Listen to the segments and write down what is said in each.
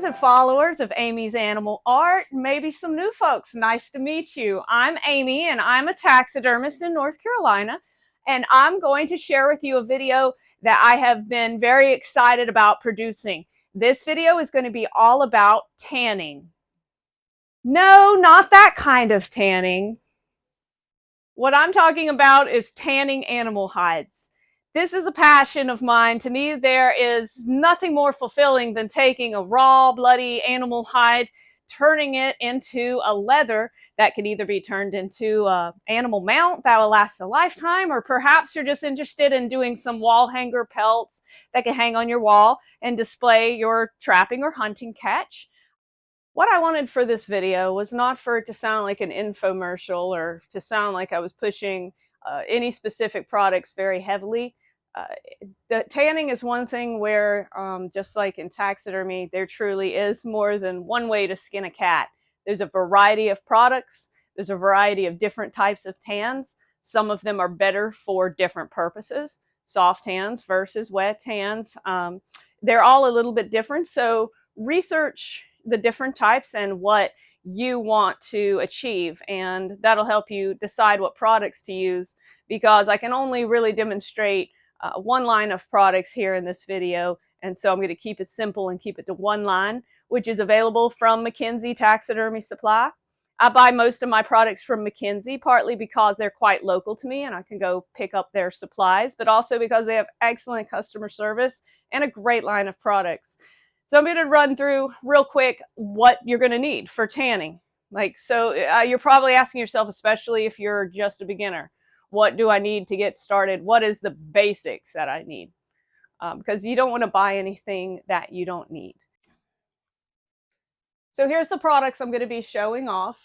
and followers of Amy's Animal Art, maybe some new folks. Nice to meet you. I'm Amy and I'm a taxidermist in North Carolina, and I'm going to share with you a video that I have been very excited about producing. This video is going to be all about tanning. No, not that kind of tanning. What I'm talking about is tanning animal hides. This is a passion of mine. To me, there is nothing more fulfilling than taking a raw, bloody animal hide, turning it into a leather that can either be turned into an animal mount that will last a lifetime, or perhaps you're just interested in doing some wall hanger pelts that can hang on your wall and display your trapping or hunting catch. What I wanted for this video was not for it to sound like an infomercial or to sound like I was pushing any specific products very heavily. The tanning is one thing where, just like in taxidermy, there truly is more than one way to skin a cat. There's a variety of products. There's a variety of different types of tans. Some of them are better for different purposes. Soft tans versus wet tans. They're all a little bit different. So research the different types and what you want to achieve, and that'll help you decide what products to use, because I can only really demonstrate one line of products here in this video, and so I'm going to keep it simple and keep it to one line, which is available from Mckenzie Taxidermy Supply. I buy most of my products from Mckenzie, partly because they're quite local to me and I can go pick up their supplies, but also because they have excellent customer service and a great line of products. So I'm going to run through real quick what you're going to need for tanning. You're probably asking yourself, especially if you're just a beginner, what do I need to get started? What is the basics that I need? Because you don't want to buy anything that you don't need. So here's the products I'm going to be showing off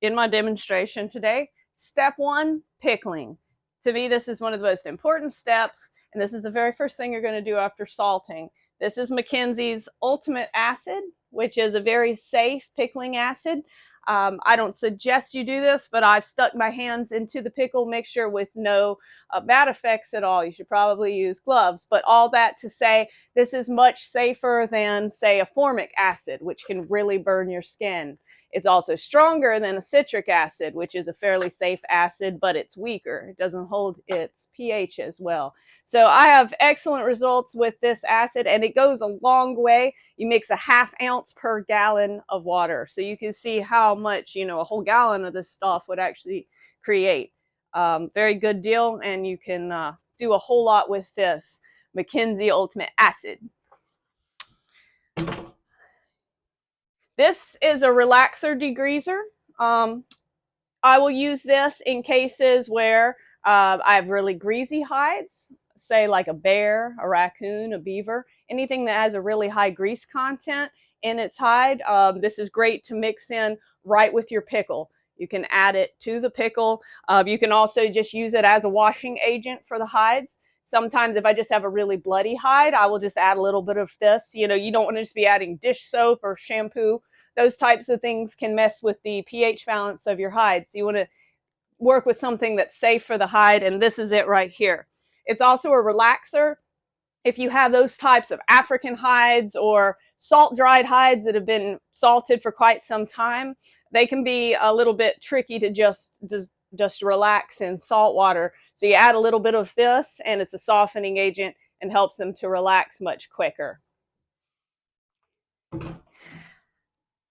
in my demonstration today. Step one, pickling. To me, this is one of the most important steps, and this is the very first thing you're going to do after salting. This is Mckenzie's Ultimate Acid, which is a very safe pickling acid. I don't suggest you do this, but I've stuck my hands into the pickle mixture with no bad effects at all. You should probably use gloves, but all that to say, this is much safer than, say, a formic acid, which can really burn your skin. It's also stronger than a citric acid, which is a fairly safe acid, but it's weaker. It doesn't hold its pH as well. So I have excellent results with this acid, and it goes a long way. You mix a ½ ounce per gallon of water. So you can see how much, a whole gallon of this stuff would actually create. Very good deal, and you can do a whole lot with this Mckenzie Ultimate Acid. This is a relaxer degreaser. I will use this in cases where I have really greasy hides, say like a bear, a raccoon, a beaver, anything that has a really high grease content in its hide. This is great to mix in right with your pickle. You can add it to the pickle. You can also just use it as a washing agent for the hides. Sometimes if I just have a really bloody hide, I will just add a little bit of this. You don't want to just be adding dish soap or shampoo. Those types of things can mess with the pH balance of your hide. So you want to work with something that's safe for the hide, and this is it right here. It's also a relaxer. If you have those types of African hides or salt-dried hides that have been salted for quite some time, they can be a little bit tricky to just relax in salt water. So you add a little bit of this, and it's a softening agent and helps them to relax much quicker.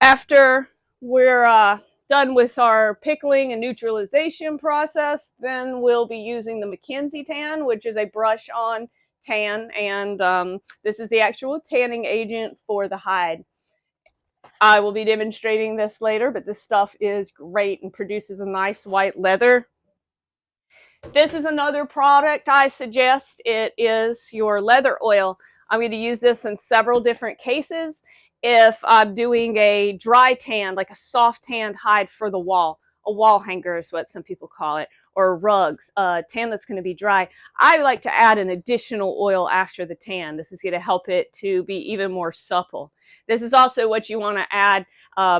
After we're done with our pickling and neutralization process, then we'll be using the Mckenzie tan, which is a brush-on tan, and this is the actual tanning agent for the hide. I will be demonstrating this later, but this stuff is great and produces a nice white leather. This is another product I suggest. It is your leather oil. I'm going to use this in several different cases. If I'm doing a dry tan, like a soft tanned hide for the wall, a wall hanger is what some people call it, or rugs, a tan that's going to be dry, I like to add an additional oil after the tan. This is going to help it to be even more supple. This is also what you want to add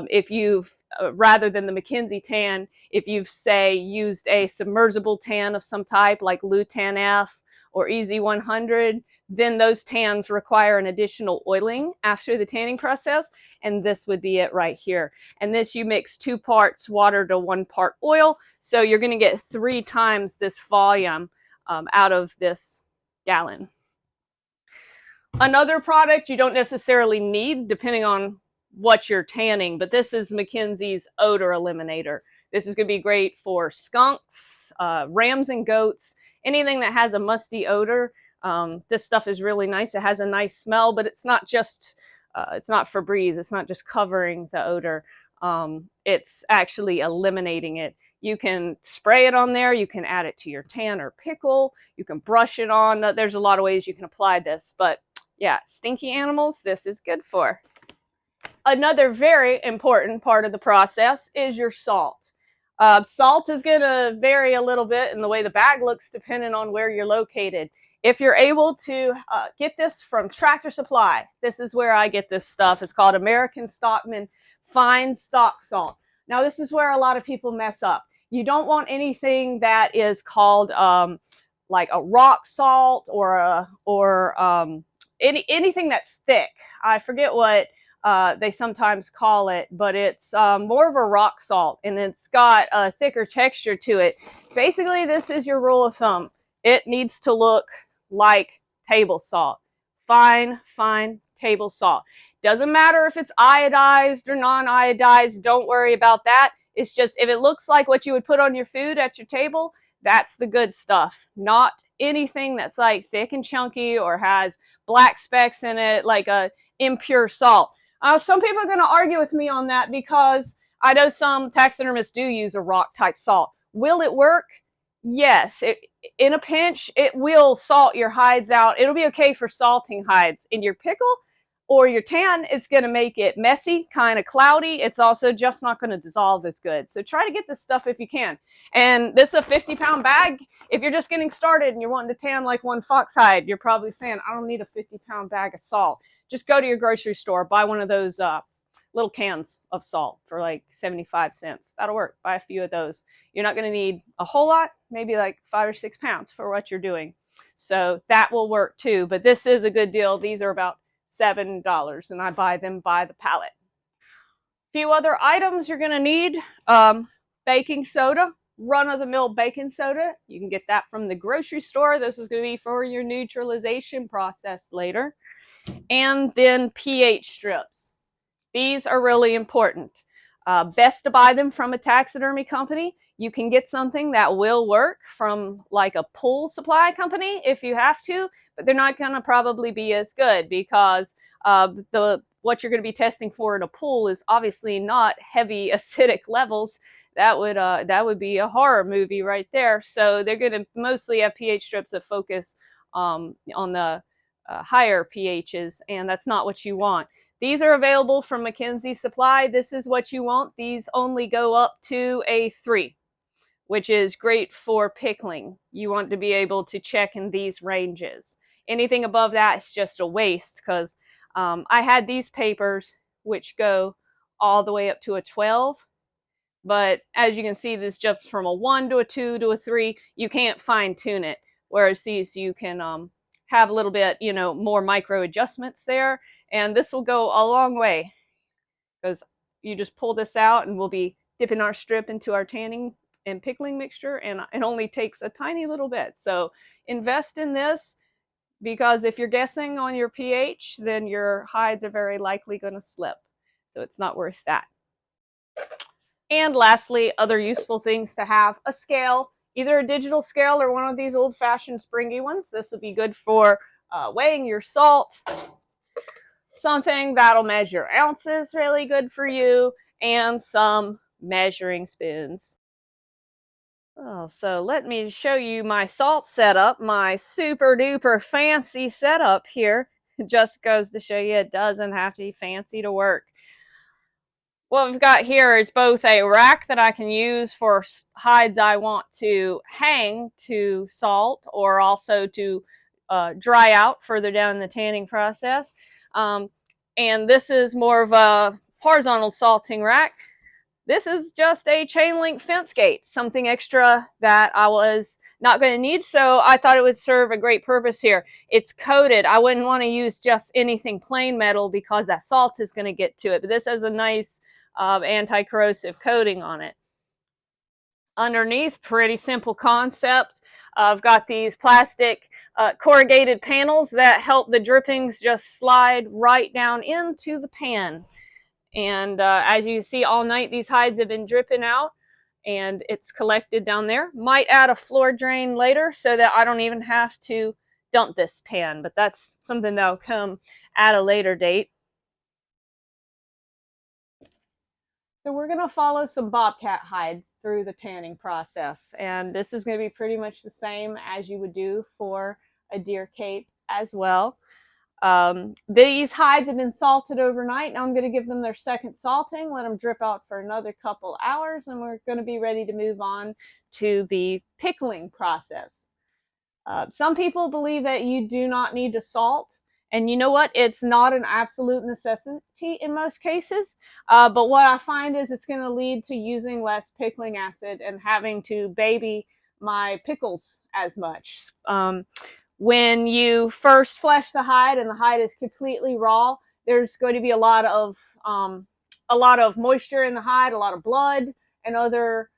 if you've, rather than the Mckenzie tan, if you've, say, used a submersible tan of some type like Lutan F or Easy 100, then those tans require an additional oiling after the tanning process, and this would be it right here. And this, you mix 2 parts water to 1 part oil, so you're going to get 3 times this volume out of this gallon. Another product you don't necessarily need depending on what you're tanning, but this is Mckenzie's odor eliminator. This is going to be great for skunks, rams and goats, anything that has a musty odor. This stuff is really nice. It has a nice smell, but it's not just, it's not Febreze. It's not just covering the odor. It's actually eliminating it. You can spray it on there. You can add it to your tan or pickle. You can brush it on. There's a lot of ways you can apply this, but yeah, stinky animals, this is good for. Another very important part of the process is your salt. Salt is going to vary a little bit in the way the bag looks depending on where you're located. If you're able to get this from Tractor Supply, this is where I get this stuff. It's called American Stockman Fine Stock Salt. Now, this is where a lot of people mess up. You don't want anything that is called like a rock salt or anything that's thick. I forget what they sometimes call it, but it's more of a rock salt, and it's got a thicker texture to it. Basically, this is your rule of thumb. It needs to look like table salt. Fine, fine table salt. Doesn't matter if it's iodized or non-iodized. Don't worry about that. It's just, if it looks like what you would put on your food at your table, that's the good stuff. Not anything that's like thick and chunky or has black specks in it, like a impure salt. Some people are going to argue with me on that because I know some taxidermists do use a rock type salt. Will it work? Yes. In a pinch, it will salt your hides out. It'll be okay for salting hides. In your pickle or your tan, it's going to make it messy, kind of cloudy. It's also just not going to dissolve as good. So try to get this stuff if you can. And this is a 50-pound bag. If you're just getting started and you're wanting to tan like one fox hide, you're probably saying, I don't need a 50-pound bag of salt. Just go to your grocery store, buy one of those little cans of salt for like 75 cents. That'll work. Buy a few of those. You're not going to need a whole lot, maybe like 5 or 6 pounds for what you're doing. So that will work too. But this is a good deal. These are about $7, and I buy them by the pallet. A few other items you're going to need. Baking soda, run-of-the-mill baking soda. You can get that from the grocery store. This is going to be for your neutralization process later. And then pH strips. These are really important. Best to buy them from a taxidermy company. You can get something that will work from like a pool supply company if you have to, but they're not going to probably be as good because what you're going to be testing for in a pool is obviously not heavy acidic levels. That would be a horror movie right there. So they're going to mostly have pH strips that focus on the higher pHs, and that's not what you want. These are available from Mckenzie Supply. This is what you want. These only go up to a 3, which is great for pickling. You want to be able to check in these ranges. Anything above that is just a waste because I had these papers which go all the way up to a 12. But as you can see, this jumps from a 1 to a 2 to a 3. You can't fine tune it. Whereas these, you can have a little bit, more micro adjustments there. And this will go a long way because you just pull this out and we'll be dipping our strip into our tanning and pickling mixture, and it only takes a tiny little bit. So invest in this because if you're guessing on your pH, then your hides are very likely going to slip. So it's not worth that. And lastly, other useful things to have: a scale, either a digital scale or one of these old-fashioned springy ones. This will be good for weighing your salt. Something that'll measure ounces, really good for you, and some measuring spoons. Oh, so let me show you my salt setup, my super duper fancy setup here. It just goes to show you it doesn't have to be fancy to work. What we've got here is both a rack that I can use for hides I want to hang to salt or also to dry out further down in the tanning process. And this is more of a horizontal salting rack. This is just a chain link fence gate, something extra that I was not going to need, so I thought it would serve a great purpose here. It's coated. I wouldn't want to use just anything plain metal because that salt is going to get to it, but this has a nice anti-corrosive coating on it. Underneath, pretty simple concept. I've got these plastic corrugated panels that help the drippings just slide right down into the pan. And as you see all night, these hides have been dripping out and it's collected down there. Might add a floor drain later so that I don't even have to dump this pan, but that's something that'll come at a later date. So we're going to follow some bobcat hides through the tanning process, and this is going to be pretty much the same as you would do for a deer cape as well. These hides have been salted overnight. Now I'm going to give them their second salting, let them drip out for another couple hours, and we're going to be ready to move on to the pickling process. Some people believe that you do not need to salt, and you know what? It's not an absolute necessity in most cases, but what I find is it's going to lead to using less pickling acid and having to baby my pickles as much. When you first flesh the hide and the hide is completely raw, there's going to be a lot of moisture in the hide, a lot of blood, and other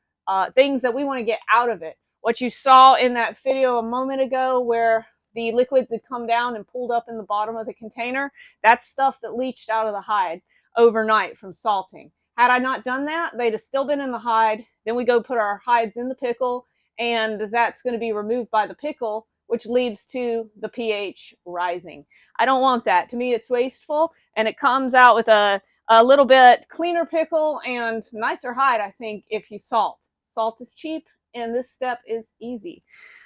things that we want to get out of it. What you saw in that video a moment ago where the liquids had come down and pulled up in the bottom of the container, that's stuff that leached out of the hide overnight from salting. Had I not done that, they'd have still been in the hide. Then we go put our hides in the pickle, and that's going to be removed by the pickle, which leads to the pH rising. I don't want that. To me, it's wasteful, and it comes out with a little bit cleaner pickle and nicer hide, I think, if you salt. Salt is cheap, and this step is easy.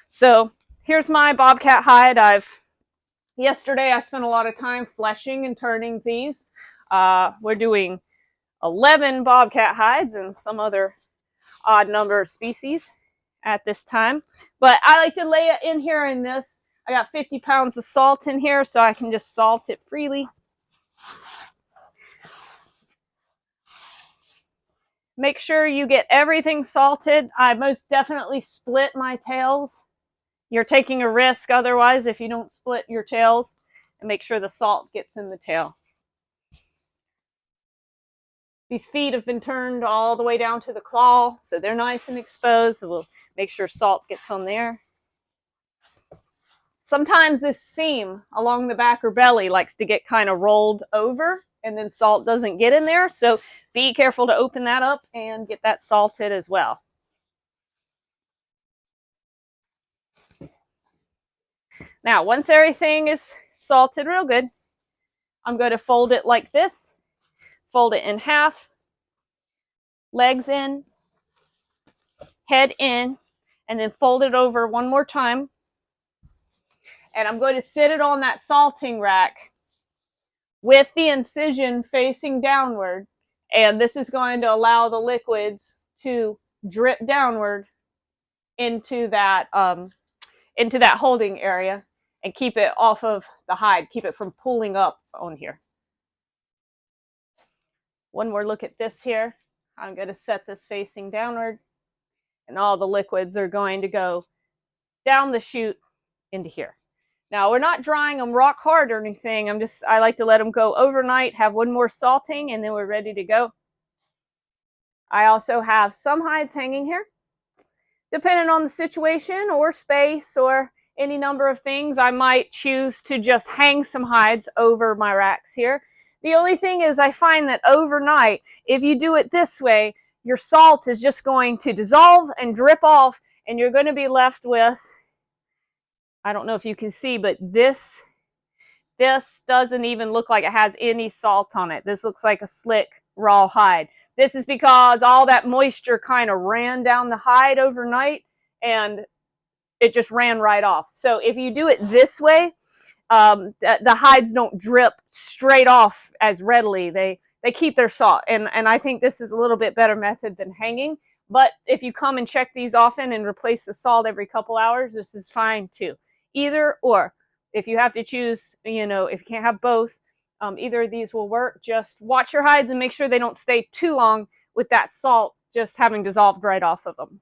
So here's my bobcat hide. Yesterday I spent a lot of time fleshing and turning these. We're doing 11 bobcat hides and some other odd number of species at this time. But I like to lay it in here in this. I got 50 pounds of salt in here, so I can just salt it freely. Make sure you get everything salted. I most definitely split my tails. You're taking a risk otherwise if you don't split your tails, and make sure the salt gets in the tail. These feet have been turned all the way down to the claw, so they're nice and exposed. So we'll make sure salt gets on there. Sometimes this seam along the back or belly likes to get kind of rolled over, and then salt doesn't get in there. So be careful to open that up and get that salted as well. Now, once everything is salted real good, I'm going to fold it like this. Fold it in half, legs in, head in, and then fold it over one more time. And I'm going to sit it on that salting rack with the incision facing downward. And this is going to allow the liquids to drip downward into that holding area and keep it off of the hide, keep it from pulling up on here. One more look at this here. I'm going to set this facing downward, and all the liquids are going to go down the chute into here. Now, we're not drying them rock hard or anything. I like to let them go overnight, have one more salting, and then we're ready to go. I also have some hides hanging here. Depending on the situation or space or any number of things, I might choose to just hang some hides over my racks here. The only thing is I find that overnight, if you do it this way, your salt is just going to dissolve and drip off, and you're going to be left with, I don't know if you can see, but this doesn't even look like it has any salt on it. This looks like a slick raw hide. This is because all that moisture kind of ran down the hide overnight, and it just ran right off. So if you do it this way, the hides don't drip straight off as readily. They keep their salt, and I think this is a little bit better method than hanging. But if you come and check these often and replace the salt every couple hours, this is fine too. Either or. If you have to choose, if you can't have both, either of these will work. Just watch your hides and make sure they don't stay too long with that salt just having dissolved right off of them.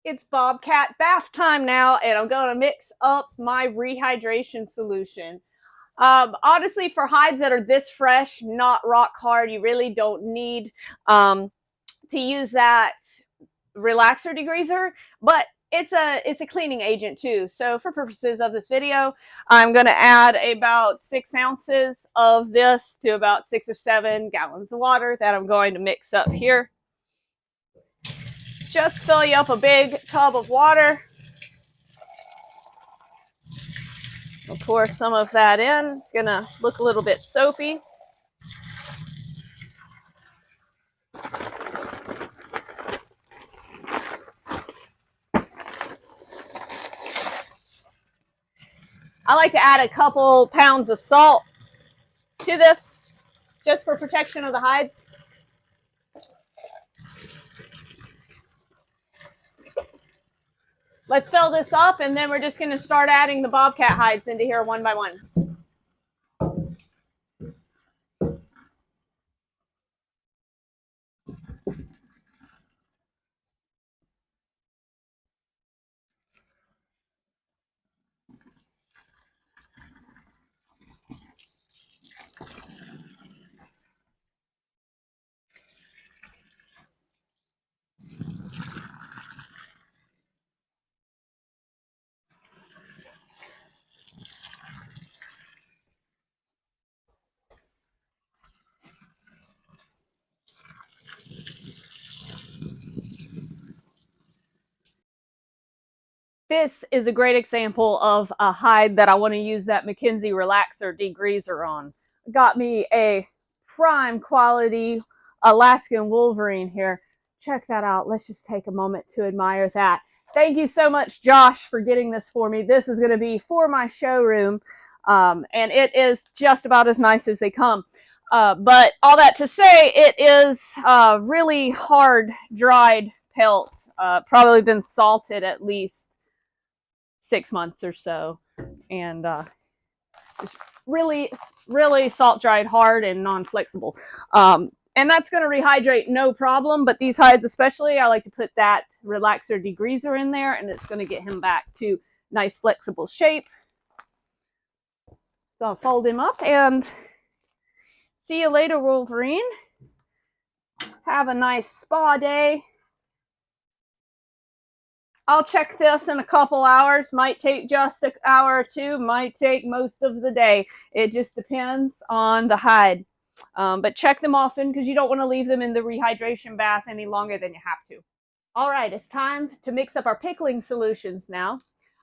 It's Bobcat bath time now, and I'm going to mix up my rehydration solution. Honestly, for hides that are this fresh, not rock hard, you really don't need to use that relaxer degreaser, but it's a cleaning agent too. So for purposes of this video, I'm going to add about 6 ounces of this to about 6 or 7 gallons of water that I'm going to mix up here. Just fill you up a big tub of water. I'll pour some of that in. It's going to look a little bit soapy. I like to add a couple pounds of salt to this, just for protection of the hides. Let's fill this up, and then we're just going to start adding the bobcat hides into here one by one. This is a great example of a hide that I want to use that Mckenzie relaxer degreaser on. Got me a prime quality Alaskan Wolverine here. Check that out. Let's just take a moment to admire that. Thank you so much, Josh, for getting this for me. This is going to be for my showroom, and it is just about as nice as they come. But all that to say, it is really hard dried pelt, probably been salted at least 6 months or so, and just really salt dried hard and non-flexible, and that's going to rehydrate no problem. But these hides especially, I like to put that relaxer degreaser in there, and it's going to get him back to nice flexible shape. So I'll fold him up and see you later, Wolverine. Have a nice spa day. I'll check this in a couple hours. Might take just an hour or two. Might take most of the day. It just depends on the hide. But check them often, because you don't want to leave them in the rehydration bath any longer than you have to. All right, it's time to mix up our pickling solutions now.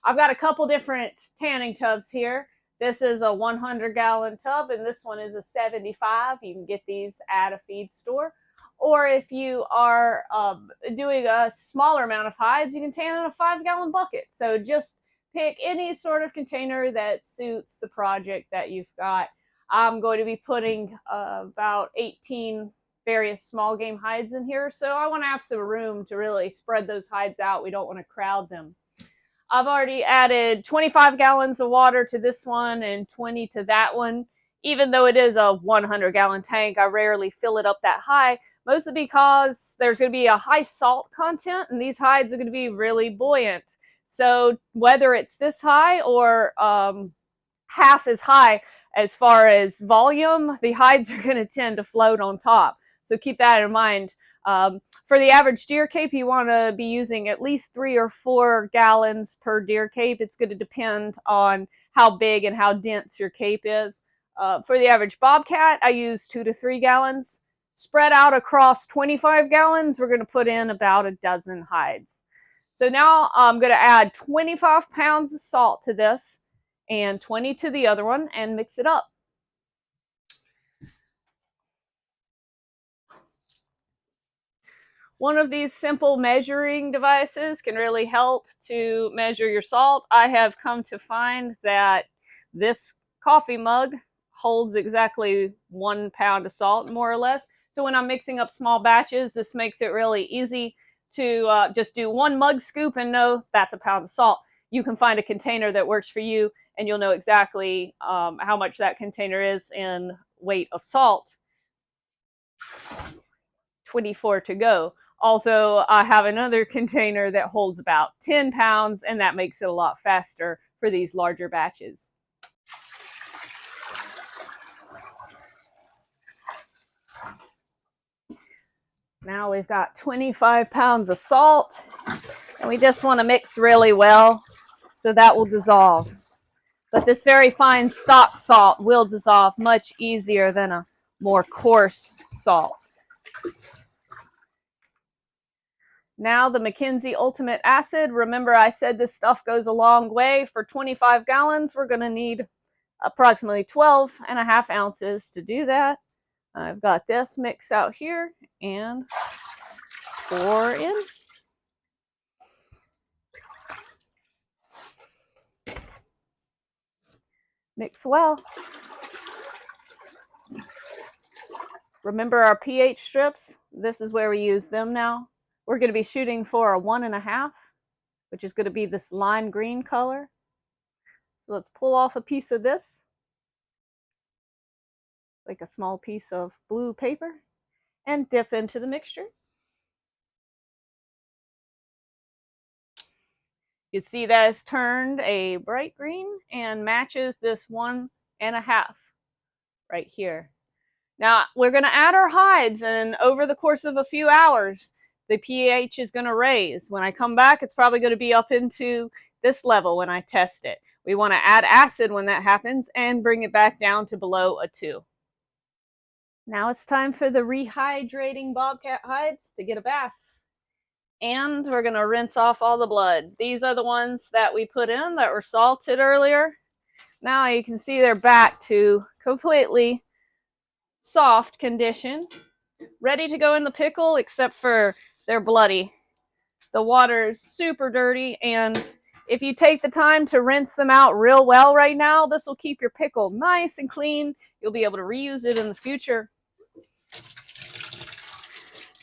I've got a couple different tanning tubs here. This is a 100-gallon tub, and this one is a 75. You can get these at a feed store. Or if you are doing a smaller amount of hides, you can tan in a 5-gallon bucket. So just pick any sort of container that suits the project that you've got. I'm going to be putting about 18 various small game hides in here. So I want to have some room to really spread those hides out. We don't want to crowd them. I've already added 25 gallons of water to this one and 20 to that one. Even though it is a 100-gallon tank, I rarely fill it up that high, mostly because there's going to be a high salt content, and these hides are going to be really buoyant. So whether it's this high or half as high as far as volume, the hides are going to tend to float on top. So keep that in mind. For the average deer cape, you want to be using at least 3 or 4 gallons per deer cape. It's going to depend on how big and how dense your cape is. For the average bobcat, I use 2 to 3 gallons. Spread out across 25 gallons, we're going to put in about a dozen hides. So now I'm going to add 25 pounds of salt to this and 20 to the other one, and mix it up. One of these simple measuring devices can really help to measure your salt. I have come to find that this coffee mug holds exactly 1 pound of salt, more or less. So when I'm mixing up small batches, this makes it really easy to just do 1 mug scoop and know that's a pound of salt. You can find a container that works for you, and you'll know exactly how much that container is in weight of salt. 24 to go. Although I have another container that holds about 10 pounds, and that makes it a lot faster for these larger batches. Now we've got 25 pounds of salt, and we just want to mix really well so that will dissolve. But this very fine stock salt will dissolve much easier than a more coarse salt. Now the Mckenzie Ultimate Acid. Remember I said this stuff goes a long way. For 25 gallons, we're going to need approximately 12.5 ounces to do that. I've got this mix out here and pour in. Mix well. Remember our pH strips? This is where we use them now. We're going to be shooting for a 1.5, which is going to be this lime green color. So let's pull off a piece of this, like a small piece of blue paper, and dip into the mixture. You can see that it's turned a bright green and matches this 1.5 right here. Now we're going to add our hides, and over the course of a few hours, the pH is going to raise. When I come back, it's probably going to be up into this level when I test it. We want to add acid when that happens and bring it back down to below a 2. Now it's time for the rehydrating bobcat hides to get a bath. And we're going to rinse off all the blood. These are the ones that we put in that were salted earlier. Now you can see they're back to completely soft condition, ready to go in the pickle, except for they're bloody. The water is super dirty, and if you take the time to rinse them out real well right now, this will keep your pickle nice and clean. You'll be able to reuse it in the future.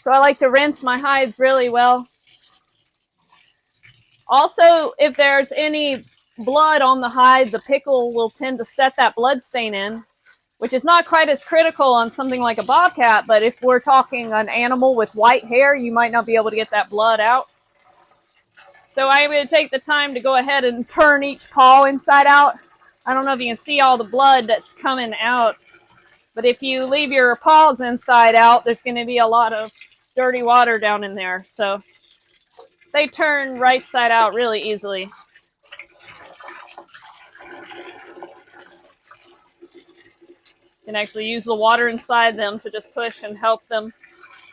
So I like to rinse my hides really well. Also, if there's any blood on the hide, the pickle will tend to set that blood stain in, which is not quite as critical on something like a bobcat, but if we're talking an animal with white hair, you might not be able to get that blood out. So I'm going to take the time to go ahead and turn each paw inside out. I don't know if you can see all the blood that's coming out, but if you leave your paws inside out, there's going to be a lot of dirty water down in there. So they turn right side out really easily. You can actually use the water inside them to just push and help them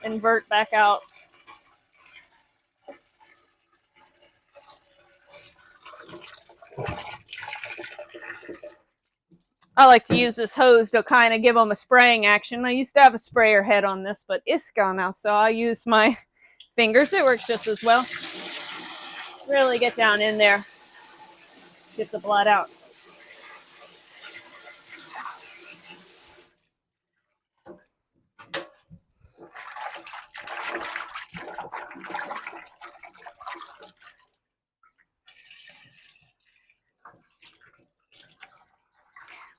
invert back out. I like to use this hose to kind of give them a spraying action. I used to have a sprayer head on this, but it's gone now, so I use my fingers. It works just as well. Really get down in there, get the blood out.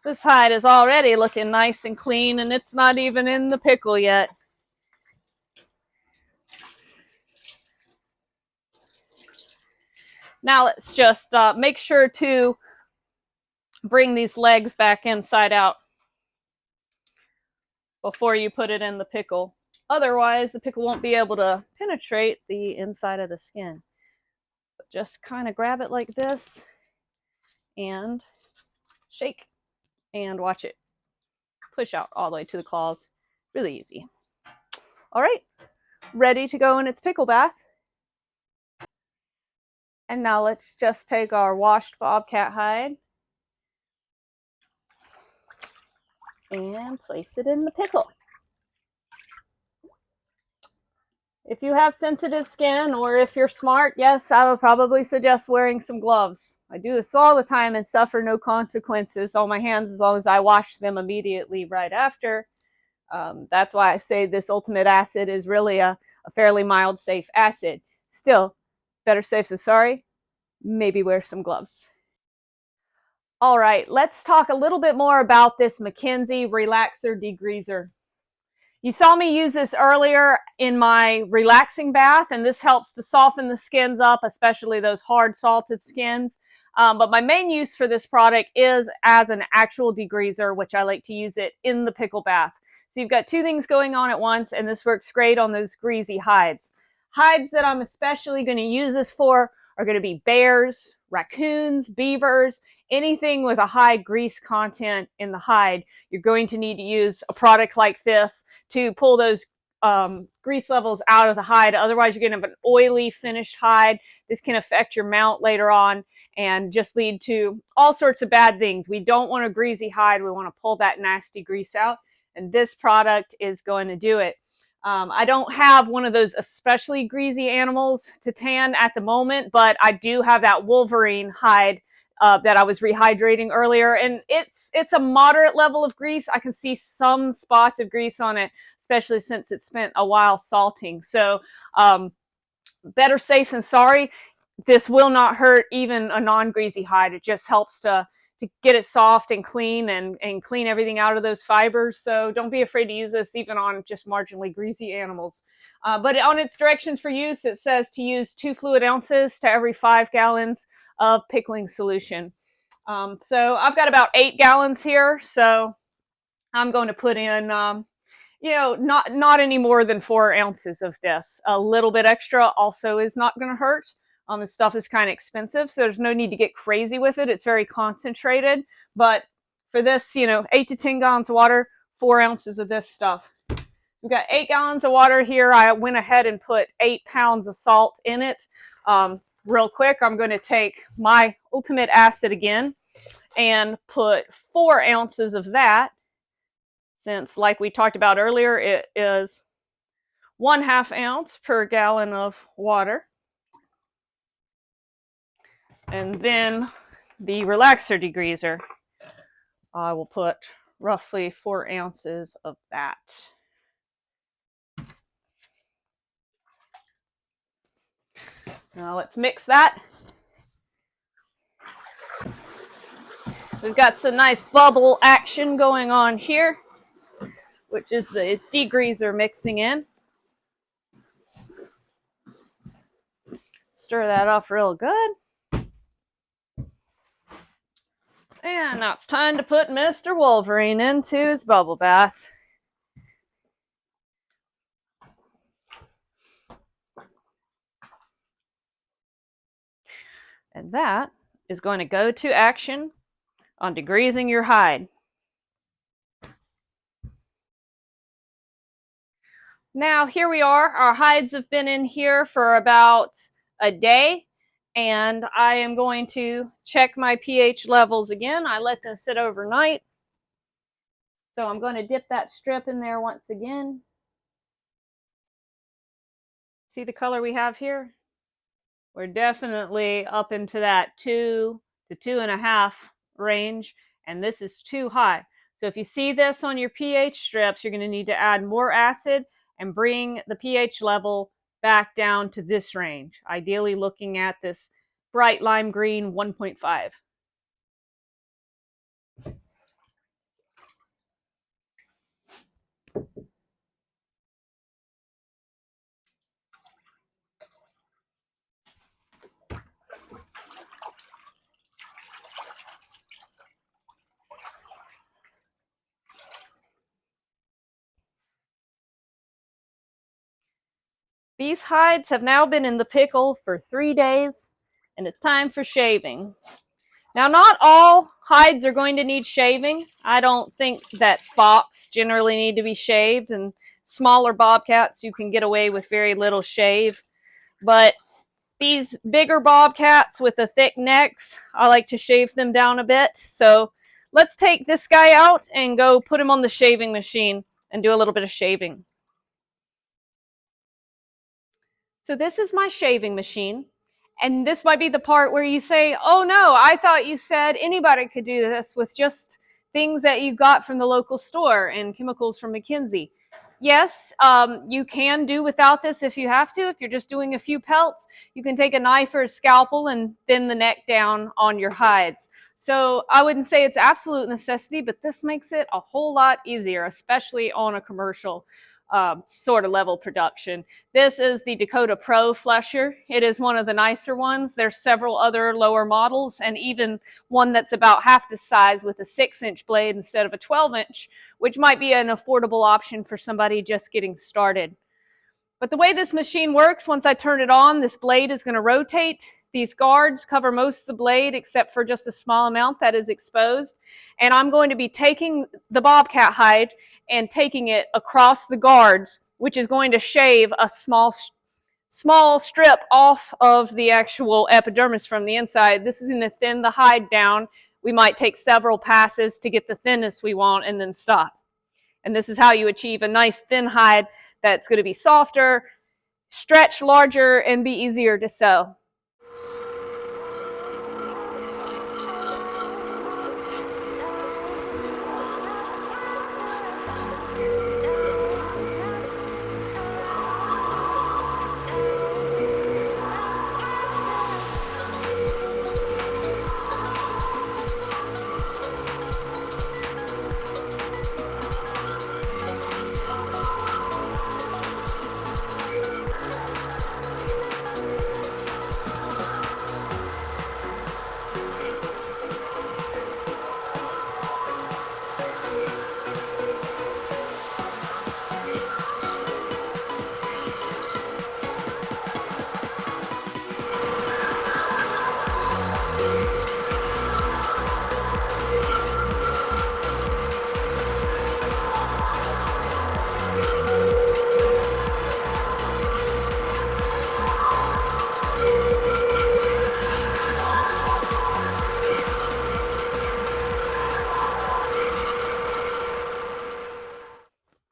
This hide is already looking nice and clean, and it's not even in the pickle yet. Now let's just make sure to bring these legs back inside out before you put it in the pickle. Otherwise, the pickle won't be able to penetrate the inside of the skin. But just kind of grab it like this and shake and watch it push out all the way to the claws. Really easy. All right, ready to go in its pickle bath. And now let's just take our washed bobcat hide and place it in the pickle. If you have sensitive skin, or if you're smart, yes, I would probably suggest wearing some gloves. I do this all the time and suffer no consequences on my hands as long as I wash them immediately right after. That's why I say this Ultimate Acid is really a fairly mild, safe acid. Still, better safe than sorry. Maybe wear some gloves. All right, let's talk a little bit more about this Mckenzie Relaxer Degreaser. You saw me use this earlier in my relaxing bath, and this helps to soften the skins up, especially those hard salted skins. But my main use for this product is as an actual degreaser, which I like to use it in the pickle bath. So you've got two things going on at once, and this works great on those greasy hides. Hides that I'm especially going to use this for are going to be bears, raccoons, beavers, anything with a high grease content in the hide. You're going to need to use a product like this to pull those grease levels out of the hide. Otherwise, you're going to have an oily finished hide. This can affect your mount later on and just lead to all sorts of bad things. We don't want a greasy hide. We want to pull that nasty grease out, and this product is going to do it. I don't have one of those especially greasy animals to tan at the moment, but I do have that Wolverine hide that I was rehydrating earlier, and it's a moderate level of grease. I can see some spots of grease on it, especially since it spent a while salting. So better safe than sorry. This will not hurt even a non-greasy hide. It just helps to get it soft and clean and clean everything out of those fibers. So don't be afraid to use this even on just marginally greasy animals. But on its directions for use, it says to use 2 fluid ounces to every 5 gallons of pickling solution. So I've got about 8 gallons here. So I'm going to put in, not any more than 4 ounces of this. A little bit extra also is not going to hurt. This stuff is kind of expensive, so there's no need to get crazy with it. It's very concentrated, but for this, 8 to 10 gallons of water, 4 ounces of this stuff. We've got 8 gallons of water here. I went ahead and put 8 pounds of salt in it. Real quick, I'm going to take my ultimate acid again and put 4 ounces of that, since like we talked about earlier, it is 1/2 ounce per gallon of water. And then the relaxer degreaser, I will put roughly 4 ounces of that. Now let's mix that. We've got some nice bubble action going on here, which is the degreaser mixing in. Stir that up real good. And now it's time to put Mr. Wolverine into his bubble bath. And that is going to go to action on degreasing your hide. Now here we are. Our hides have been in here for about a day, and I am going to check my pH levels again. I let them sit overnight. So I'm going to dip that strip in there once again. See the color we have here? We're definitely up into that 2 to 2.5 range, and this is too high. So if you see this on your pH strips, you're going to need to add more acid and bring the pH level back down to this range, ideally looking at this bright lime green 1.5. These hides have now been in the pickle for 3 days, and it's time for shaving. Now, not all hides are going to need shaving. I don't think that fox generally need to be shaved, and smaller bobcats you can get away with very little shave. But these bigger bobcats with the thick necks, I like to shave them down a bit. So let's take this guy out and go put him on the shaving machine and do a little bit of shaving. So this is my shaving machine. And this might be the part where you say, oh no, I thought you said anybody could do this with just things that you got from the local store and chemicals from Mckenzie. Yes, you can do without this if you have to. If you're just doing a few pelts, you can take a knife or a scalpel and thin the neck down on your hides. So I wouldn't say it's absolute necessity, but this makes it a whole lot easier, especially on a commercial sort of level production. This is the Dakota Pro flesher. It is one of the nicer ones. There's several other lower models, and even one that's about half the size with a 6-inch blade instead of a 12-inch, which might be an affordable option for somebody just getting started. But the way this machine works, once I turn it on, this blade is going to rotate. These guards cover most of the blade except for just a small amount that is exposed. And I'm going to be taking the bobcat hide and taking it across the guards, which is going to shave a small strip off of the actual epidermis from the inside. This is going to thin the hide down. We might take several passes to get the thinness we want and then stop. And this is how you achieve a nice thin hide that's going to be softer, stretch larger, and be easier to sew.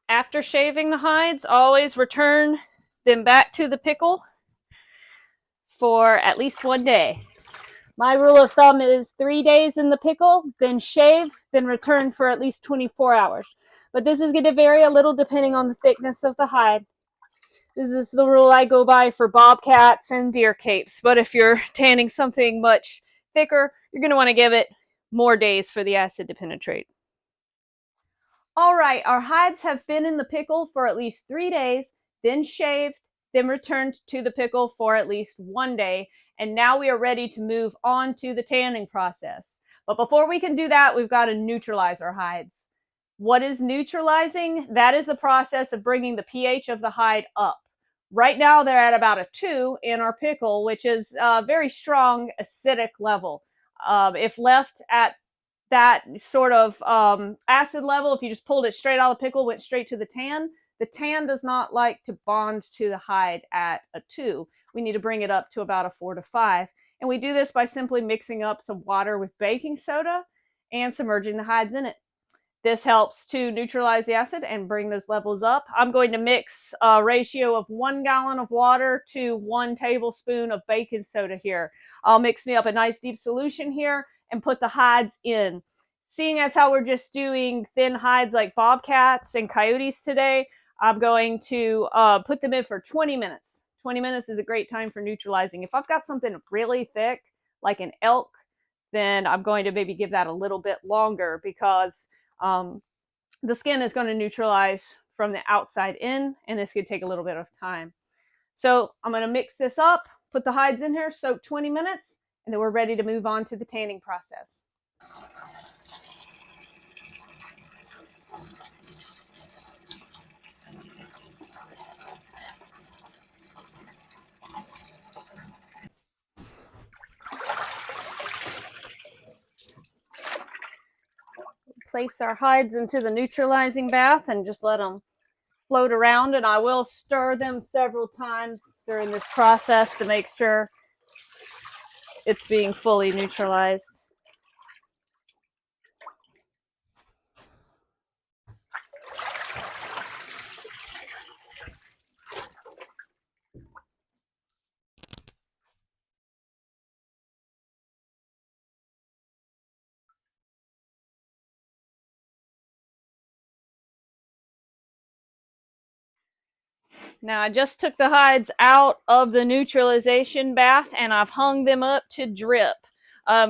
After shaving the hides, always return them back to the pickle for at least 1 day. My rule of thumb is 3 days in the pickle, then shave, then return for at least 24 hours. But this is going to vary a little depending on the thickness of the hide. This is the rule I go by for bobcats and deer capes. But if you're tanning something much thicker, you're going to want to give it more days for the acid to penetrate. All right, our hides have been in the pickle for at least 3 days, then shaved, then returned to the pickle for at least 1 day, and now we are ready to move on to the tanning process. But before we can do that, we've got to neutralize our hides. What is neutralizing? That is the process of bringing the pH of the hide up. Right now, they're at about a 2 in our pickle, which is a very strong acidic level. If left at that sort of acid level, if you just pulled it straight out of the pickle, went straight to the tan does not like to bond to the hide at a 2. We need to bring it up to about a 4 to 5. And we do this by simply mixing up some water with baking soda and submerging the hides in it. This helps to neutralize the acid and bring those levels up. I'm going to mix a ratio of 1 gallon of water to 1 tablespoon of baking soda here. I'll mix me up a nice deep solution here and put the hides in. Seeing as how we're just doing thin hides like bobcats and coyotes today, I'm going to put them in for 20 minutes. 20 minutes is a great time for neutralizing. If I've got something really thick, like an elk, then I'm going to maybe give that a little bit longer because the skin is going to neutralize from the outside in, and this could take a little bit of time. So I'm going to mix this up, put the hides in here, soak 20 minutes, and then we're ready to move on to the tanning process. Place our hides into the neutralizing bath and just let them float around, and I will stir them several times during this process to make sure it's being fully neutralized. Now I just took the hides out of the neutralization bath and I've hung them up to drip.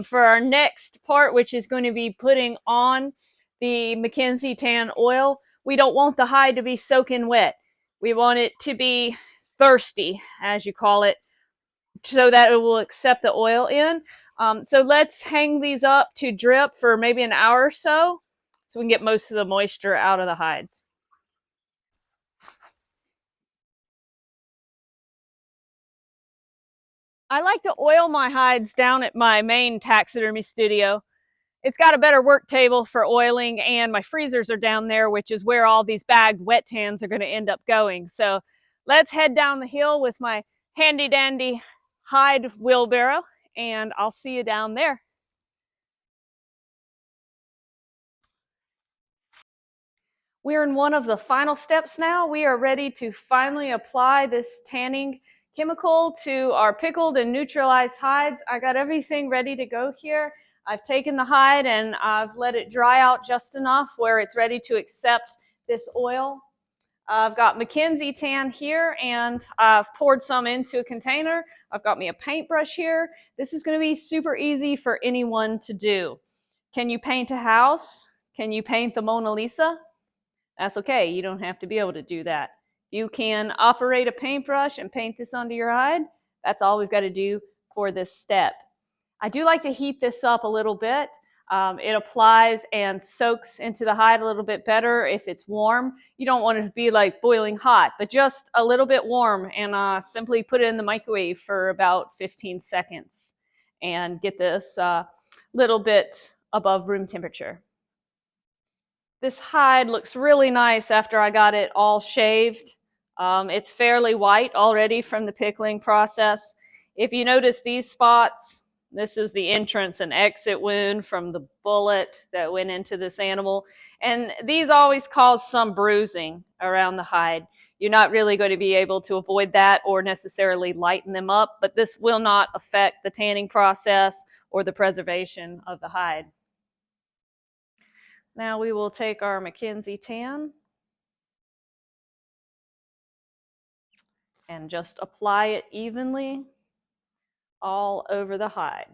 For our next part, which is going to be putting on the Mckenzie tan oil, we don't want the hide to be soaking wet. We want it to be thirsty, as you call it, so that it will accept the oil in. So let's hang these up to drip for maybe an hour or so we can get most of the moisture out of the hides. I like to oil my hides down at my main taxidermy studio. It's got a better work table for oiling, and my freezers are down there, which is where all these bagged wet tans are going to end up going. So let's head down the hill with my handy dandy hide wheelbarrow, and I'll see you down there. We're in one of the final steps now. We are ready to finally apply this tanning chemical to our pickled and neutralized hides. I got everything ready to go here. I've taken the hide and I've let it dry out just enough where it's ready to accept this oil. I've got Mckenzie tan here, and I've poured some into a container. I've got me a paintbrush here. This is going to be super easy for anyone to do. Can you paint a house? Can you paint the Mona Lisa? That's okay. You don't have to be able to do that. You can operate a paintbrush and paint this onto your hide. That's all we've got to do for this step. I do like to heat this up a little bit. It applies and soaks into the hide a little bit better if it's warm. You don't want it to be like boiling hot, but just a little bit warm, and simply put it in the microwave for about 15 seconds and get this little bit above room temperature. This hide looks really nice after I got it all shaved. It's fairly white already from the pickling process. If you notice these spots, this is the entrance and exit wound from the bullet that went into this animal. And these always cause some bruising around the hide. You're not really going to be able to avoid that or necessarily lighten them up, but this will not affect the tanning process or the preservation of the hide. Now we will take our Mckenzie tan and just apply it evenly all over the hide.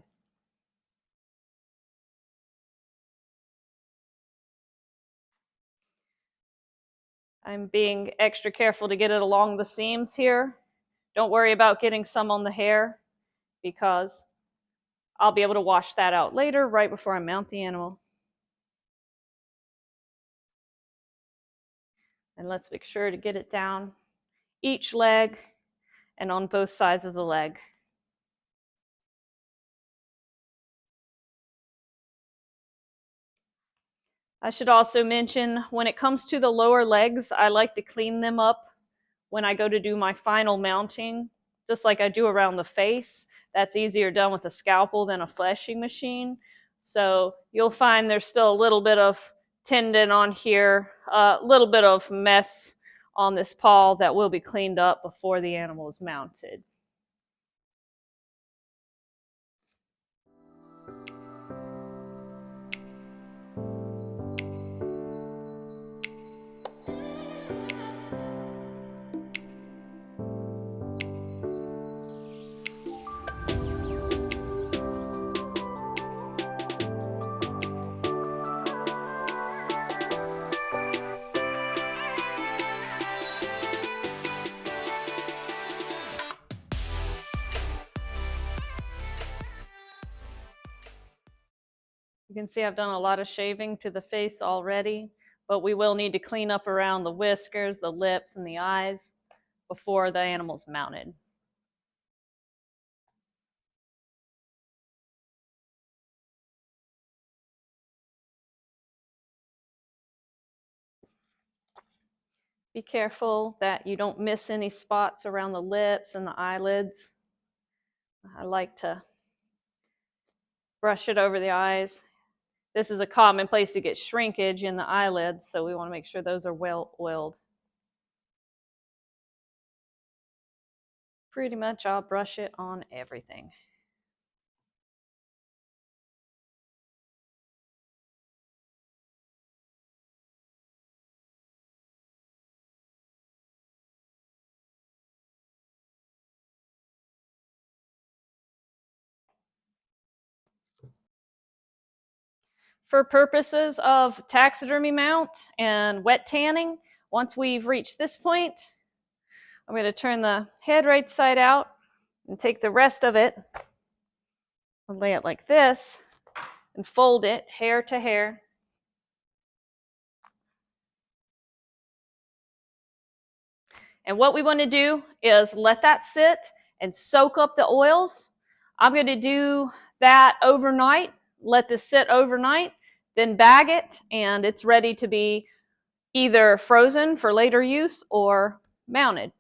I'm being extra careful to get it along the seams here. Don't worry about getting some on the hair, because I'll be able to wash that out later right before I mount the animal. And let's make sure to get it down each leg and on both sides of the leg. I should also mention, when it comes to the lower legs, I like to clean them up when I go to do my final mounting, just like I do around the face. That's easier done with a scalpel than a fleshing machine. So you'll find there's still a little bit of tendon on here, a little bit of mess on this paw that will be cleaned up before the animal is mounted. You can see I've done a lot of shaving to the face already, but we will need to clean up around the whiskers, the lips, and the eyes before the animal's mounted. Be careful that you don't miss any spots around the lips and the eyelids. I like to brush it over the eyes. This is a common place to get shrinkage in the eyelids, so we want to make sure those are well oiled. Pretty much I'll brush it on everything. For purposes of taxidermy mount and wet tanning, once we've reached this point, I'm going to turn the head right side out and take the rest of it and lay it like this and fold it hair to hair. And what we want to do is let that sit and soak up the oils. I'm going to do that overnight, let this sit overnight, then bag it, and it's ready to be either frozen for later use or mounted.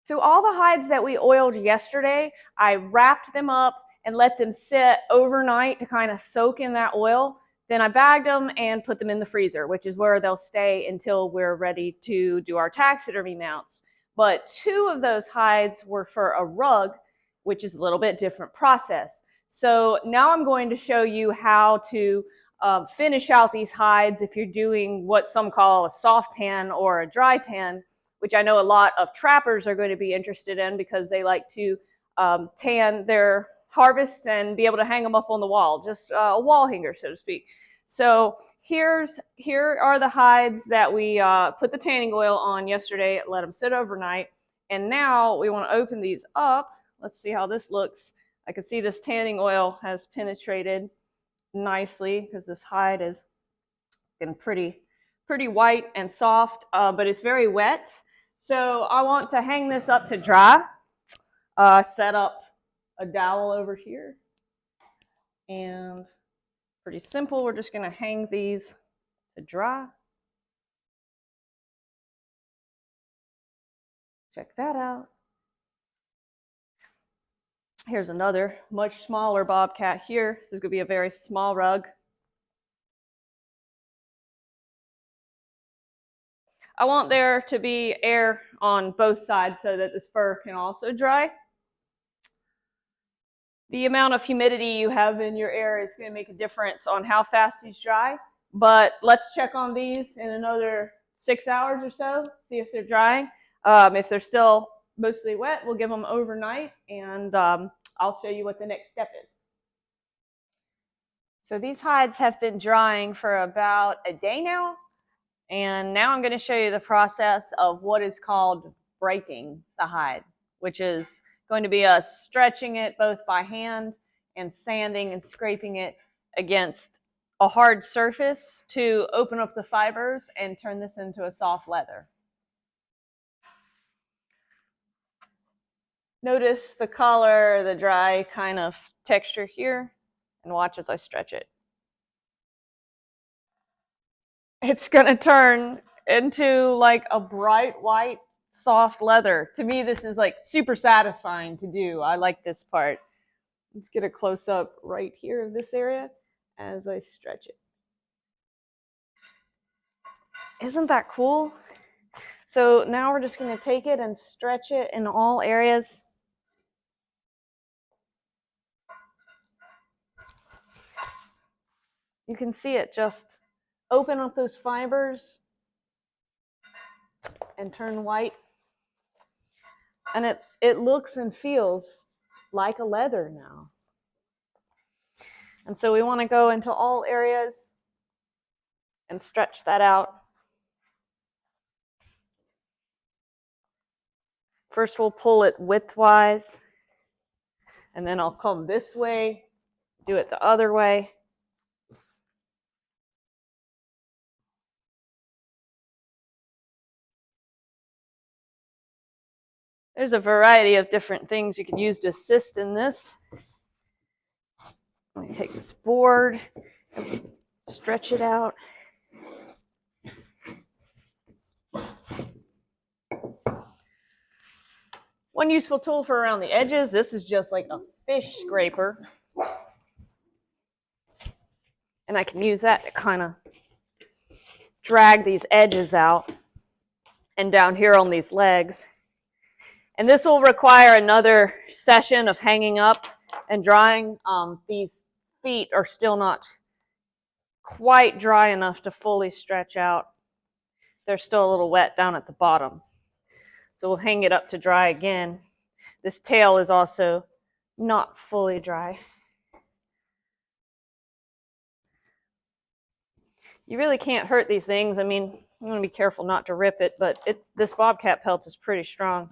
So all the hides that we oiled yesterday, I wrapped them up and let them sit overnight to kind of soak in that oil. Then I bagged them and put them in the freezer, which is where they'll stay until we're ready to do our taxidermy mounts. But 2 of those hides were for a rug, which is a little bit different process. So now I'm going to show you how to finish out these hides if you're doing what some call a soft tan or a dry tan, which I know a lot of trappers are going to be interested in because they like to tan their harvests and be able to hang them up on the wall, just a wall hanger, so to speak. So here are the hides that we put the tanning oil on yesterday, let them sit overnight, and now we want to open these up. Let's see how this looks. I can see this tanning oil has penetrated nicely because this hide is getting pretty white and soft, but it's very wet. So I want to hang this up to dry. Set up a dowel over here. And pretty simple, we're just going to hang these to dry. Check that out. Here's another much smaller bobcat here. This is going to be a very small rug. I want there to be air on both sides so that this fur can also dry. The amount of humidity you have in your air is going to make a difference on how fast these dry. But let's check on these in another 6 hours or so, see if they're drying. If they're still mostly wet, we'll give them overnight, and I'll show you what the next step is. So these hides have been drying for about a day now. And now I'm going to show you the process of what is called breaking the hide, which is going to be us stretching it both by hand and sanding and scraping it against a hard surface to open up the fibers and turn this into a soft leather. Notice the color, the dry kind of texture here, and watch as I stretch it. It's going to turn into like a bright white soft leather. To me, this is like super satisfying to do. I like this part. Let's get a close up right here of this area as I stretch it. Isn't that cool? So now we're just going to take it and stretch it in all areas. You can see it just open up those fibers and turn white. And it looks and feels like a leather now. And so we want to go into all areas and stretch that out. First we'll pull it widthwise, and then I'll come this way, do it the other way. There's a variety of different things you can use to assist in this. Let me take this board and stretch it out. One useful tool for around the edges, this is just like a fish scraper. And I can use that to kind of drag these edges out and down here on these legs. And this will require another session of hanging up and drying. These feet are still not quite dry enough to fully stretch out. They're still a little wet down at the bottom. So we'll hang it up to dry again. This tail is also not fully dry. You really can't hurt these things. I mean, you want to be careful not to rip it, but this bobcat pelt is pretty strong.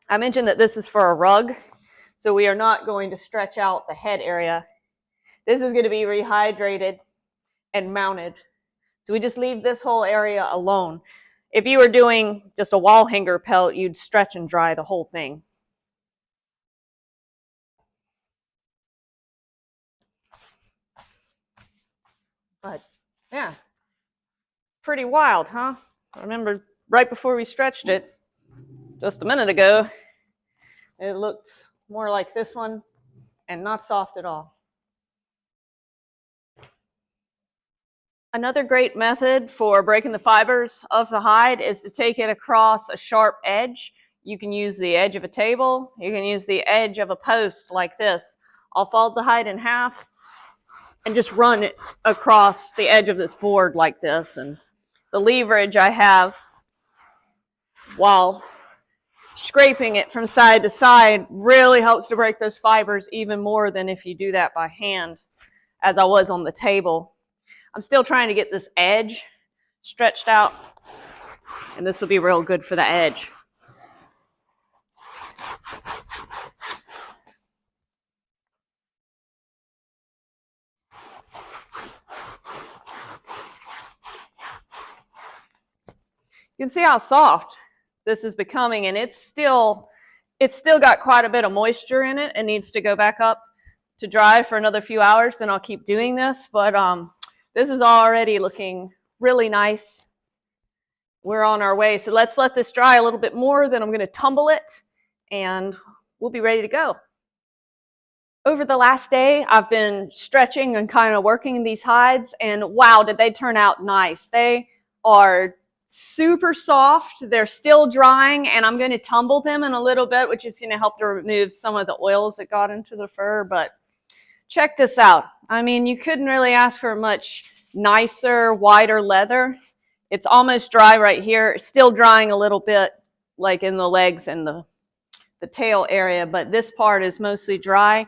I mentioned that this is for a rug, so we are not going to stretch out the head area. This is going to be rehydrated and mounted. So we just leave this whole area alone. If you were doing just a wall hanger pelt, you'd stretch and dry the whole thing. But yeah, pretty wild, huh? I remember right before we stretched it, just a minute ago, it looked more like this one and not soft at all. Another great method for breaking the fibers of the hide is to take it across a sharp edge. You can use the edge of a table. You can use the edge of a post like this. I'll fold the hide in half and just run it across the edge of this board like this. And the leverage I have while scraping it from side to side really helps to break those fibers even more than if you do that by hand, as I was on the table. I'm still trying to get this edge stretched out, and this will be real good for the edge. You can see how soft this is becoming, and it's still got quite a bit of moisture in it and needs to go back up to dry for another few hours. Then I'll keep doing this, but this is already looking really nice. We're on our way, so let's let this dry a little bit more, then I'm going to tumble it, and we'll be ready to go. Over the last day, I've been stretching and kind of working these hides, and wow, did they turn out nice. They are super soft. They're still drying, and I'm going to tumble them in a little bit, which is going to help to remove some of the oils that got into the fur. But check this out. I mean, you couldn't really ask for much nicer, whiter leather. It's almost dry right here. It's still drying a little bit, like in the legs and the tail area, but this part is mostly dry.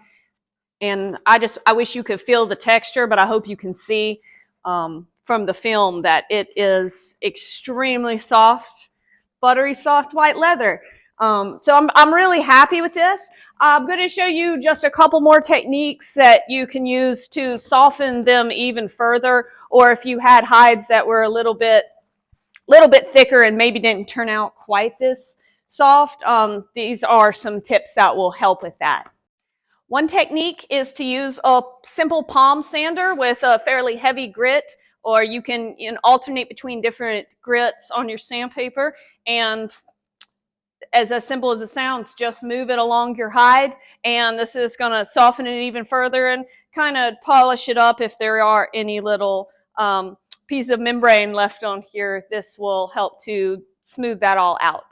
And I wish you could feel the texture, but I hope you can see from the film that it is extremely soft, buttery soft white leather. So I'm really happy with this. I'm going to show you just a couple more techniques that you can use to soften them even further, or if you had hides that were a little bit thicker and maybe didn't turn out quite this soft, these are some tips that will help with that. One technique is to use a simple palm sander with a fairly heavy grit, or you can alternate between different grits on your sandpaper, and as simple as it sounds, just move it along your hide, and this is going to soften it even further and kind of polish it up if there are any little piece of membrane left on here. This will help to smooth that all out.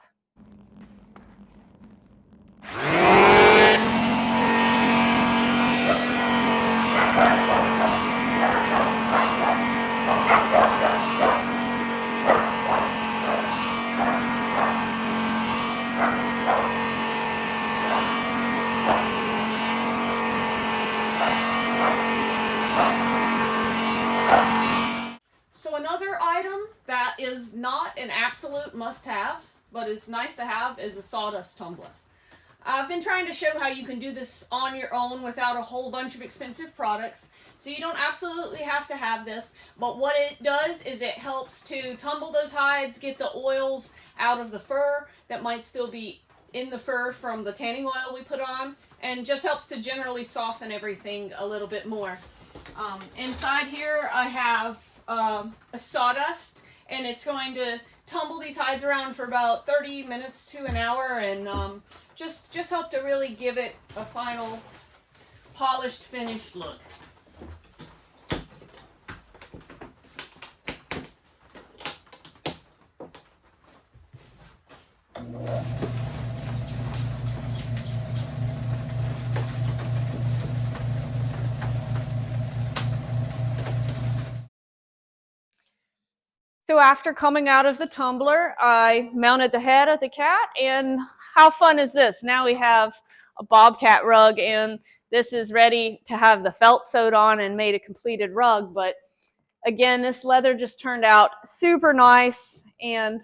So another item that is not an absolute must-have, but is nice to have, is a sawdust tumbler. I've been trying to show how you can do this on your own without a whole bunch of expensive products, so you don't absolutely have to have this, but what it does is it helps to tumble those hides, get the oils out of the fur that might still be in the fur from the tanning oil we put on, and just helps to generally soften everything a little bit more. Inside here I have a sawdust, and it's going to tumble these hides around for about 30 minutes to an hour, and just help to really give it a final polished, finished look. So after coming out of the tumbler, I mounted the head of the cat, and how fun is this? Now we have a bobcat rug, and this is ready to have the felt sewed on and made a completed rug. But again, this leather just turned out super nice and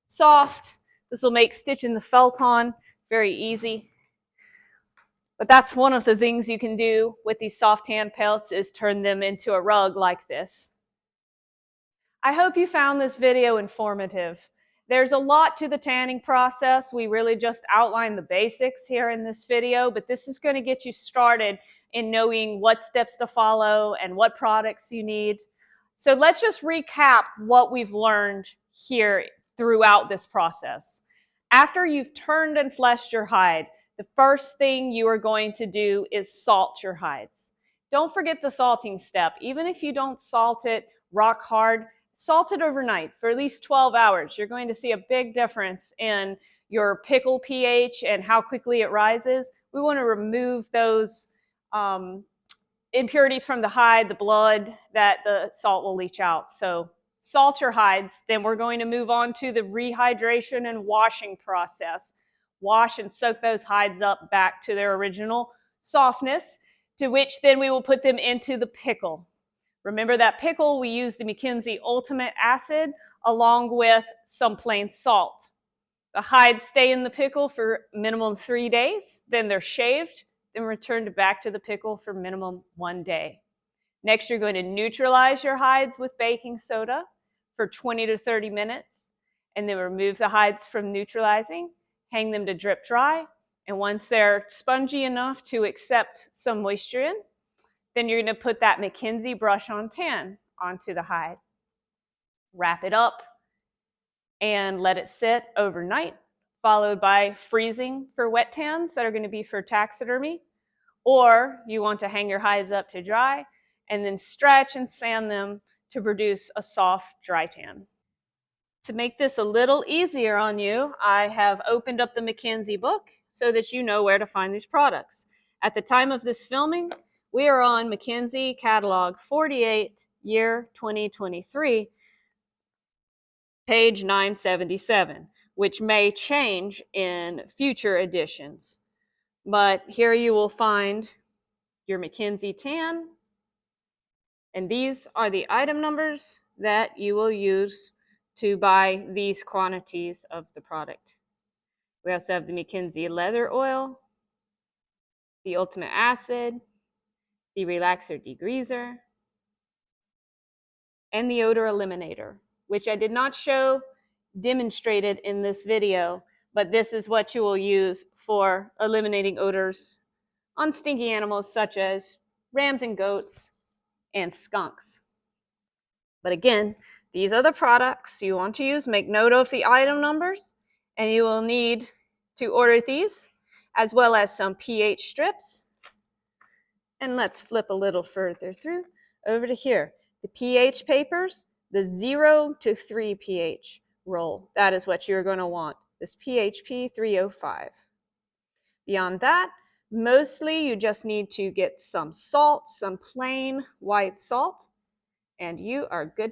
soft. This will make stitching the felt on very easy. But that's one of the things you can do with these soft tan pelts, is turn them into a rug like this. I hope you found this video informative. There's a lot to the tanning process. We really just outlined the basics here in this video, but this is going to get you started in knowing what steps to follow and what products you need. So let's just recap what we've learned here throughout this process. After you've turned and fleshed your hide, the first thing you are going to do is salt your hides. Don't forget the salting step. Even if you don't salt it rock hard, salt it overnight for at least 12 hours. You're going to see a big difference in your pickle pH and how quickly it rises. We want to remove those impurities from the hide, the blood that the salt will leach out. So salt your hides. Then we're going to move on to the rehydration and washing process. Wash and soak those hides up back to their original softness, to which then we will put them into the pickle. Remember that pickle, we use the Mckenzie Ultimate Acid along with some plain salt. The hides stay in the pickle for minimum 3 days, then they're shaved, then returned back to the pickle for minimum 1 day. Next, you're going to neutralize your hides with baking soda for 20 to 30 minutes, and then remove the hides from neutralizing, hang them to drip dry, and once they're spongy enough to accept some moisture in, then you're going to put that Mckenzie brush on tan onto the hide. Wrap it up and let it sit overnight, followed by freezing for wet tans that are going to be for taxidermy. Or you want to hang your hides up to dry and then stretch and sand them to produce a soft dry tan. To make this a little easier on you, I have opened up the Mckenzie book so that you know where to find these products. At the time of this filming, we are on Mckenzie Catalog 48, year 2023, page 977, which may change in future editions. But here you will find your Mckenzie tan, and these are the item numbers that you will use to buy these quantities of the product. We also have the Mckenzie leather oil, the Ultimate Acid, the Relaxer Degreaser, and the Odor Eliminator, which I did not show demonstrated in this video, but this is what you will use for eliminating odors on stinky animals such as rams and goats and skunks. But again, these are the products you want to use. Make note of the item numbers, and you will need to order these, as well as some pH strips. And let's flip a little further through over to here. The pH papers, the 0 to 3 pH roll. That is what you're going to want, this PHP 305. Beyond that, mostly you just need to get some salt, some plain white salt, and you are good